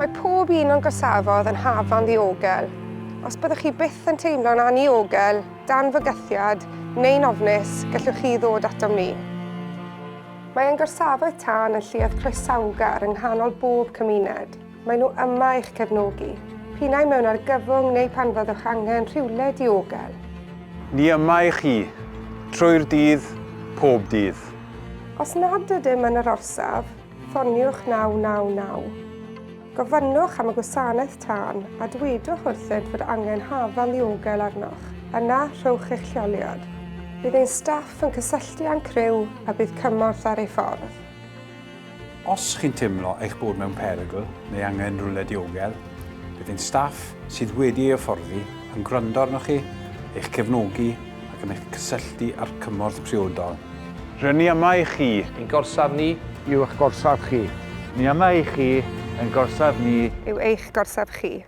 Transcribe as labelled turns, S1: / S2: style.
S1: Mae pob un o'n gorsafodd yn Hafanau Diogel. Os byddwch chi byth yn teimlo'n aniogel, dan fygythiad neu'n ofnus, gallwch chi ddod atom ni. Mae ein gorsafoedd tân yn lluoedd croesawgar yng nghanol bob cymuned. Mae nhw yma i'ch cefnogi. Pinai mewn argyfwng neu pan fyddwch angen rhywle diogel.
S2: Ni yma i chi, trwy'r dydd, pob dydd.
S1: Os nad ydym yn yr orsaf, ffoniwch 999. Gofynnwch am y Gwasanaeth Tân a dwedwch wrthynt fod angen Hafanau Diogel arnoch. Yna rhowch eich lleoliad. Bydd ein staff yn cysylltu â'n criw a bydd cymorth ar ei ffordd.
S2: Os chi'n teimlo eich bod mewn perygl neu angen rhywle diogel, bydd ein staff sydd wedi'i hyfforddi yn gwrando arnoch chi, eich cefnogi ac yn eich cysylltu â'r cymorth priodol. Rydyn ni yma i chi.
S3: Ein gorsaf ni
S4: yw eich gorsaf chi.
S5: Ni yma i chi, yn gorsaf ni
S1: Yw eich gorsaf chi.